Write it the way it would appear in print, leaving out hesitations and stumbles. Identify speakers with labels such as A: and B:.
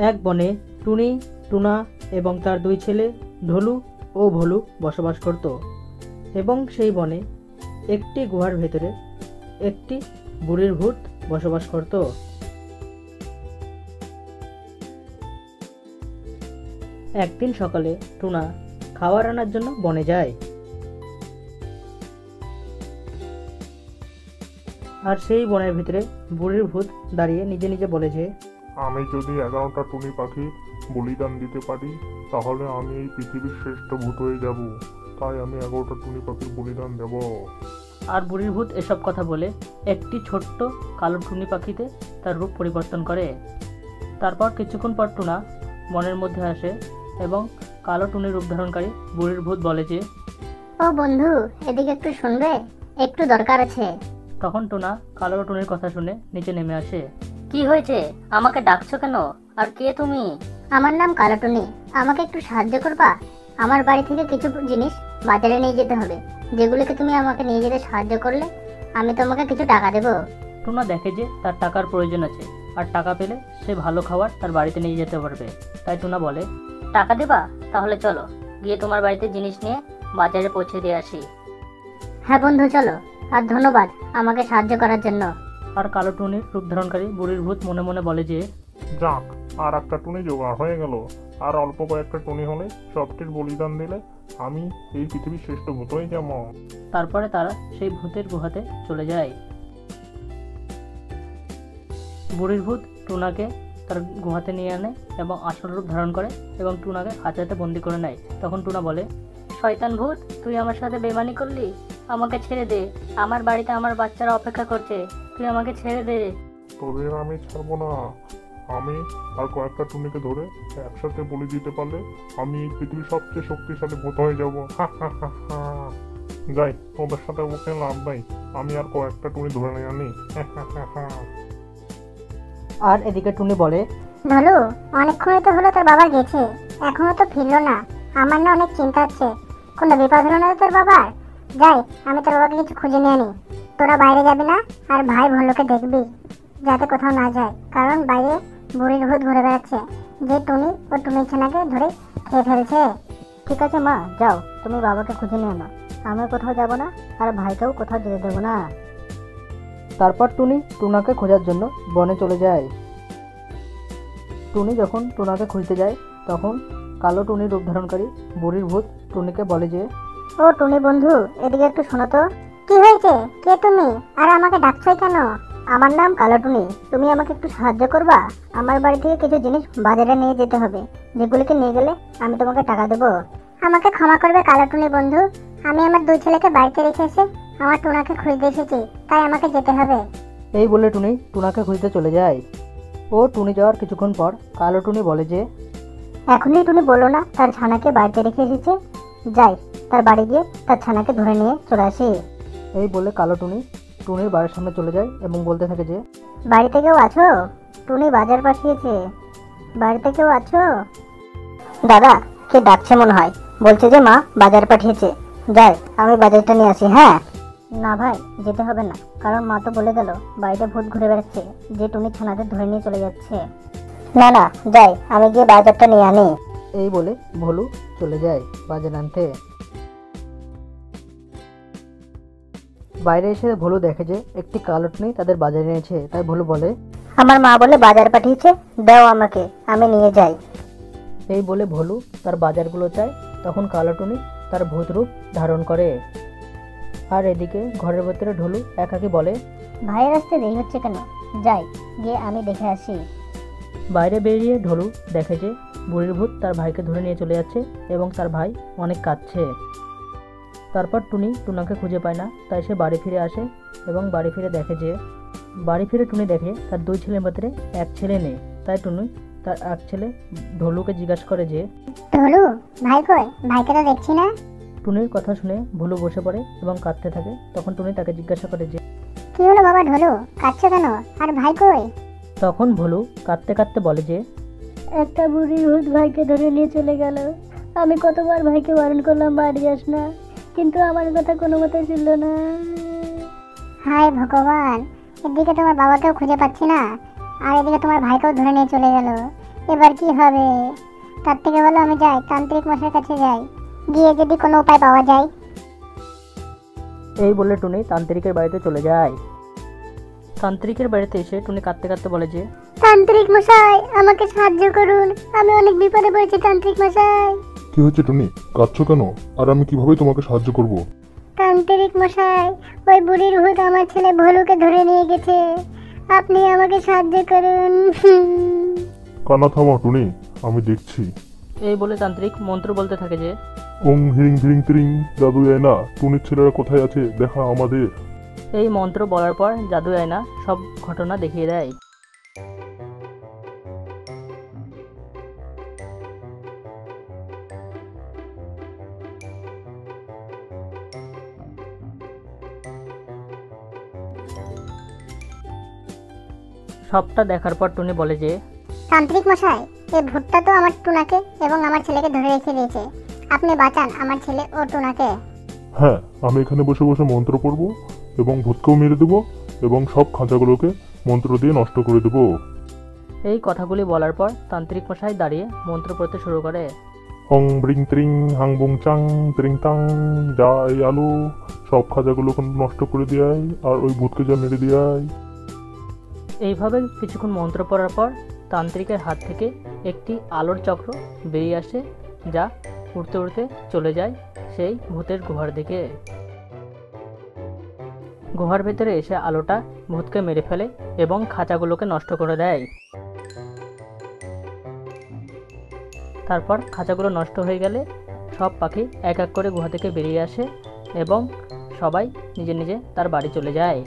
A: এক বনে টুনি, টুনা এবং তার দুই ছেলে ঢোলু ও ভোলু বসবাস করত এবং সেই বনে একটি গুহার ভেতরে একটি বুড়ির ভূত বসবাস করত। একদিন সকালে টুনা খাবার আনার জন্য বনে যায়, আর সেই বনের ভিতরে বুড়ির ভূত দাঁড়িয়ে নিজে নিজে বলে যে,
B: আমি যদি 11টা টুনি পাখি বলিদান দিতে পারি তাহলে আমি এই পৃথিবীর শ্রেষ্ঠ ভূত হয়ে যাব, তাই আমি 11টা টুনি পাখির বলিদান দেব।
A: আর বুড়ির ভূত এসব কথা বলে একটি ছোট্ট কালো টুনি পাখিতে তার রূপ পরিবর্তন করে। তারপর কিছুক্ষণ পর টুনা বনের মধ্যে আসে এবং কালো টুনির রূপ ধারণকারী বুড়ির ভূত বলে যে,
C: ও বন্ধু, এদিকে একটু শুনবে, একটু দরকার আছে।
A: তখন টুনা কালো টুনির কথা শুনে নিচে নেমে আসে।
D: কি হয়েছে? আমাকে ডাকছো কেন? আর কে তুমি?
C: আমার নাম কালাটুনি, আমাকে একটু সাহায্য করবা? আমার বাড়ি থেকে কিছু জিনিস বাজারে নিয়ে যেতে হবে, যেগুলোকে তুমি আমাকে নিয়ে যেতে সাহায্য করলে আমি তোমাকে কিছু টাকা দেবো।
A: টুনা দেখে যে তার টাকার প্রয়োজন আছে, আর টাকা পেলে সে ভালো খাবার তার বাড়িতে নিয়ে যেতে পারবে। তাই টুনা বলে,
D: টাকা দেবা? তাহলে চলো গিয়ে তোমার বাড়িতে জিনিস নিয়ে বাজারে পৌঁছে দিয়ে আসি।
C: হ্যাঁ বন্ধু, চলো। আর ধন্যবাদ আমাকে সাহায্য করার জন্য।
A: আর কালো টুনির রূপ ধারণকারী বুড়ির ভূত মনে মনে বলে যে,
B: যাক, আর একটা টুনি জোগাড় হয়ে গেল। আর অল্প কয়েকটা টুনি হলে সবটির বলিদান দিলে আমি এই পৃথিবীর শ্রেষ্ঠ ভূত হয়ে যাব।
A: তারপরে তারা সেই ভূতের গুহাতে চলে যায়। বুড়ির ভূত টুনাকে তার গুহাতে নিয়ে আনে এবং আসল রূপ ধারণ করে এবং টুনাকে হাতে বন্দি করে নেয়। তখন টুনা বলে,
D: শয়তান ভূত, তুই আমার সাথে বেমানি করলি। আমাকে ছেড়ে দে, আমার বাড়িতে আমার বাচ্চারা অপেক্ষা করছে, তুই আমাকে ছেড়ে দে।
B: তোদের আমি ছাড়বো না। আমি আর কয়েকটা টুনিকে ধরে একসাথে বলি দিতে পারলে আমি এই পৃথিবীর সবচেয়ে শক্তিশালী ভূত হয়ে যাব। যাই, তোদের সাথে ওকে লাভ নাই, আমি আর কয়েকটা টুনি ধরে নিয়ে আনি।
A: আর এদিকে টুনি বলে,
C: ভালো, অনেকক্ষণই তো হলো তোর বাবা গেছে, এখনো তো ফিরলো না। আমার না অনেক চিন্তা হচ্ছে, কোনো বিপদ হলো না তো তোর বাবার? যাই, আমি তোর বাবাকে কিছু খুঁজে নিয়ে আনি। তোরা বাইরে যাবি না, আর ভাই ভোলুকে দেখবি যাতে কোথাও না যায়, কারণ বাইরে বুড়ির ভূত ঘুরে বেড়াচ্ছে, যে টুনি ও টুনির ছানাকে ধরে খেয়ে ফেলছে। ঠিক আছে মা, যাও, তুমি বাবাকে খুঁজে নিয়ে আনো। আমি কোথাও যাব না, আর ভাইকেও কোথাও যেতে দেবো না।
A: তারপর টুনি টুনাকে খোঁজার জন্য বনে চলে যায়। টুনি যখন টুনাকে খুঁজতে যায় তখন কালো টুনির রূপ ধারণকারী বুড়ির ভূত টুনিকে বলে যে,
C: ও টুনি বন্ধু, এদিকে একটু শোনো তো। কি হয়েছে? কে তুমি? আর আমাকে ডাকছই কেন? আমার নাম কালো টুনি, তুমি আমাকে একটু সাহায্য করবা? আমার বাড়ি থেকে কিছু জিনিস বাজারে নিয়ে যেতে হবে, যেগুলিকে নিয়ে গেলে আমি তোমাকে টাকা দেবো। আমাকে ক্ষমা করবে কালো টুনি বন্ধু, আমি আমার দুই ছেলেকে বাড়িতে রেখে এসে আমার টুনাকে খুঁজতে এসেছি, তাই আমাকে যেতে হবে।
A: এই বলে টুনি টুনাকে খুঁজতে চলে যায়। ও টুনি যাওয়ার কিছুক্ষণ পর কালো টুনি বলে যে,
C: এখনই টুনি বললো না তার ছানাকে বাড়িতে রেখে এসেছে, যাই তার বাড়ি গিয়ে তার ছানাকে ধরে নিয়ে চলে আসি।
A: এই বলে কালো টুনি টুনির বাড়ির সামনে চলে যায় এবং বলতে থাকে যে,
C: বাড়িতে কেউ আছো? টুনি বাজার পাঠিয়েছে, বাড়িতে কেউ আছো? দাদা, কে ডাকছে মনে হয়, বলছে যে মা বাজার পাঠিয়েছে, যাই আমি বাজারটা নিয়ে আসি। হ্যাঁ না ভাই, যেতে হবে না, কারণ মা তো বলে গেল বাড়িতে ভূত ঘুরে বেড়াচ্ছে, যে টুনি ছানাদের ধরে নিয়ে চলে যাচ্ছে। না না, যাই আমি গিয়ে বাজারটা নিয়ে আনি।
A: এই বলে ভোলু চলে যায় বাজার আনতে। বাইরে এসে ভোলু দেখে যে একটি কালো টুনি তাদের বাজারে এনেছে। তাই ভোলু বলে,
C: আমার মা বলে বাজার পাঠিয়েছে, দাও আমাকে, আমি নিয়ে যাই।
A: এই বলে ভোলু তার বাজারগুলো চায়। তখন কালো টুনি তার ভূত রূপ ধারণ করে। আর এদিকে ঘরের ভেতরে ঢোলু একাকী বলে,
C: ভাইয়ের আসতে দেরি হচ্ছে কেন? যাই গিয়ে আমি দেখে আসি।
A: বাইরে বেরিয়ে ঢোলু দেখে যে বুড়ির ভূত তার ভাইকে ধরে নিয়ে চলে যাচ্ছে এবং তার ভাই অনেক কাঁদছে। তারপর টুনি টুনাকে খুঁজে পায় না, তাই সে বাড়ি ফিরে আসে এবং বাড়ি ফিরে টুনি দেখে তার দুই ছেলের ভেতরে এক ছেলে নেই। তাই টুনি তার এক ছেলে ঢোলুকে জিজ্ঞাসা করে যে,
C: ঢোলু, ভাই কই? ভাইকে তো দেখছি না।
A: টুনির কথা শুনে ভোলু বসে পড়ে এবং কাঁদতে থাকে। তখন টুনি তাকে জিজ্ঞাসা করে যে,
C: কি হলো বাবা ঢোলু, কাঁদছো কেন? আর ভাই কই?
A: তখন ভোলু কাঁদতে কাঁদতে বলে যে,
C: একটা বুড়ির ভূত ভাইকে ধরে নিয়ে চলে গেল। আমি কতবার ভাইকে বারণ করলাম বাড়ি যাস না, কিন্তু আমার কথা কোনো মতে ছিল না। হায় ভগবান, এদিকে তোমার বাবাকেও খুঁজে পাচ্ছি না, আর এদিকে তোমার ভাইকেও ধরে নিয়ে চলে গেল। এবার কি হবে? তার থেকে ভালো আমি যাই, তান্ত্রিক মশাইয়ের কাছে যাই, গিয়ে যদি কোনো উপায় পাওয়া যায়।
A: এই বলে টুনি তান্ত্রিকের বাড়িতে চলে যায়। তান্ত্রিকের বাড়িতে এসে টুনি কাঁদতে কাঁদতে বলে যে,
C: তান্ত্রিক মশাই, আমাকে সাহায্য করুন, আমি অনেক বিপদে পড়েছি তান্ত্রিক মশাই।
B: কি হয়েছে টুনি, কাঁদছো কেন? আর আমি কিভাবে তোমাকে সাহায্য করব?
C: তান্ত্রিক মশাই, ওই বুড়ির ভূত আমার ছেলে ভোলুকে ধরে নিয়ে গেছে, আপনি আমাকে সাহায্য করুন।
B: কান্না থামাও টুনি, আমি দেখছি।
A: এই বলে তান্ত্রিক মন্ত্র বলতে থাকে যে,
B: ওং হিরিং ভিরিং তিরিং, জাদু আয়না, টুনির ছেলেরা কোথায় আছে দেখা আমাদের।
A: এই মন্ত্র বলার পর জাদু আয়না সব ঘটনা দেখিয়ে দেয়। সবটা দেখার পর টুনি বলে যে,
C: তান্ত্রিক মশাই, এই ভূতটা তো আমার টুনাকে এবং আমার ছেলেকে ধরে রেখে দিয়েছে, আপনি বাঁচান আমার ছেলে ও টুনাকে।
B: হ্যাঁ, আমি এখানে বসে বসে মন্ত্র পড়ব এবং ভূতকেও মেরে দেবো এবং সব খাঁচাগুলোকে মন্ত্র দিয়ে নষ্ট করে দেবো।
A: এই কথাগুলি বলার পর তান্ত্রিক মশাই দাঁড়িয়ে মন্ত্র পড়তে শুরু করে।
B: হং ব্রিং ত্রিং হাং বুং চাং ত্রিং তাং, যা এই আলো সব খাঁচাগুলোকে নষ্ট করে দেয় আর ওই ভূতকে যা মেরে দেয়।
A: এইভাবে কিছুক্ষণ মন্ত্র পড়ার পর তান্ত্রিকের হাত থেকে একটি আলোর চক্র বেরিয়ে আসে, যা উড়তে উড়তে চলে যায় সেই ভূতের গুহার দিকে। গুহার ভেতরে এসে আলোটা ভূতকে মেরে ফেলে এবং খাঁচাগুলোকে নষ্ট করে দেয়। তারপর খাঁচাগুলো নষ্ট হয়ে গেলে সব পাখি এক এক করে গুহা থেকে বেরিয়ে আসে এবং সবাই নিজে নিজে তার বাড়ি চলে যায়।